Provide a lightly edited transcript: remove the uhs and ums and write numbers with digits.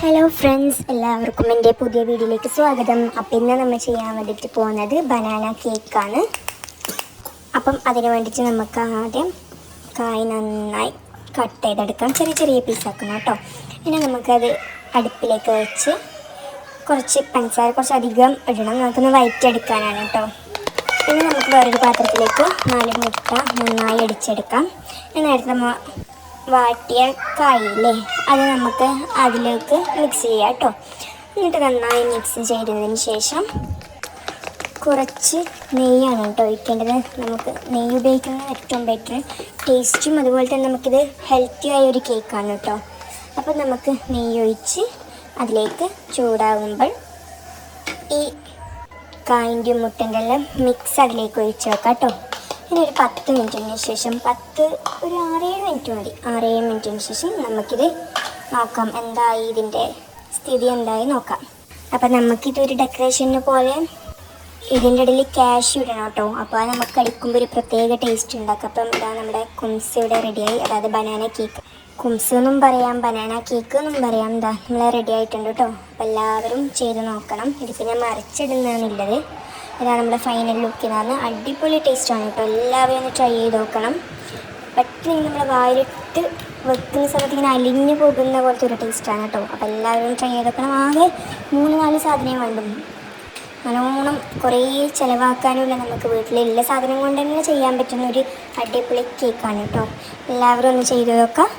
Hello friends, എല്ലാവർക്കും എൻ്റെ പുതിയ വീഡിയോയിലേക്ക് സ്വാഗതം. അപ്പം ഇന്ന് നമ്മൾ ചെയ്യാൻ വേണ്ടിയിട്ട് പോകുന്നത് ബനാന കേക്കാണ്. അപ്പം അതിന് വേണ്ടിയിട്ട് നമുക്ക് ആദ്യം കായ് നന്നായി കട്ട് ചെയ്തെടുക്കാം. ചെറിയ ചെറിയ പീസാക്കണം കേട്ടോ. പിന്നെ നമുക്കത് അടുപ്പിലേക്ക് വെച്ച് കുറച്ച് പഞ്ചസാര കുറച്ചധികം ഇടണം. നമുക്കൊന്ന് വഴറ്റിയെടുക്കാനാണ് കേട്ടോ. പിന്നെ നമുക്ക് വേറൊരു പാത്രത്തിലേക്ക് 4 മുട്ട നന്നായി അടിച്ചെടുക്കാം. നേരത്തെ നമ്മൾ വാട്ടിയ കായില്ലേ, അത് നമുക്ക് അതിലേക്ക് മിക്സ് ചെയ്യാം കേട്ടോ. എന്നിട്ട് നന്നായി മിക്സ് ചെയ്തതിന് ശേഷം കുറച്ച് നെയ്യാണ് കേട്ടോ ഒഴിക്കേണ്ടത്. നമുക്ക് നെയ്യ് ഉപയോഗിക്കുന്നത് ഏറ്റവും ബെറ്റർ, ടേസ്റ്റും അതുപോലെ തന്നെ നമുക്കിത് ഹെൽത്തി ആയ ഒരു കേക്കാണ് കേട്ടോ. അപ്പോൾ നമുക്ക് നെയ്യ് ഒഴിച്ച് അതിലേക്ക് ചൂടാകുമ്പോൾ ഈ കായിൻ്റെ മുട്ടൻ്റെ എല്ലാം മിക്സ് അതിലേക്ക് ഒഴിച്ച് വെക്കാം കേട്ടോ. ഇനി ഒരു 10 മിനിറ്റിന് ശേഷം ഒരു 6-7 മിനിറ്റ് മതി. 6-7 മിനിറ്റിന് ശേഷം നമുക്കിത് നോക്കാം, എന്തായി ഇതിൻ്റെ സ്ഥിതി എന്തായി നോക്കാം. അപ്പം നമുക്കിതൊരു ഡെക്കറേഷന് പോലെ ഇതിൻ്റെ ഇടയിൽ ക്യാഷ്യൂ ഇടണം കേട്ടോ. അപ്പോൾ അത് നമുക്ക് കഴിക്കുമ്പോൾ ഒരു പ്രത്യേക ടേസ്റ്റ് ഉണ്ടാക്കാം. അപ്പം ഇതാ നമ്മുടെ കുംസ് ഇവിടെ റെഡിയായി, അതായത് ബനാന കേക്ക്. കുംസ് എന്നും പറയാം, ബനാന കേക്ക് എന്നും പറയാം. ഇതാ നമ്മൾ റെഡി ആയിട്ടുണ്ട് കേട്ടോ. അപ്പോൾ എല്ലാവരും ചെയ്ത് നോക്കണം. ഇതിപ്പോൾ ഞാൻ മറിച്ചിടുന്നതാണുള്ളത്. ഇതാണ് നമ്മുടെ ഫൈനൽ ലുക്കിനാണ്. അടിപൊളി ടേസ്റ്റാണ് കേട്ടോ. എല്ലാവരും ഒന്ന് ട്രൈ ചെയ്ത് നോക്കണം. പെട്ടെന്ന് നമ്മൾ വായിലിട്ട് വെക്കുന്ന സമയത്ത് ഇങ്ങനെ അലിഞ്ഞു പോകുന്ന പോലത്തെ ഒരു ടേസ്റ്റാണ് കേട്ടോ. അപ്പോൾ എല്ലാവരും ട്രൈ ചെയ്ത് നോക്കണം. ആകെ 3-4 സാധനമേ വേണ്ടു. നല്ലോണം കുറേ ചിലവാക്കാനുമില്ല, നമുക്ക് വീട്ടിലുള്ള സാധനം കൊണ്ട് തന്നെ ചെയ്യാൻ പറ്റുന്ന ഒരു അടിപൊളി കേക്കാണ് കേട്ടോ. എല്ലാവരും ഒന്ന് ചെയ്ത് നോക്കാം.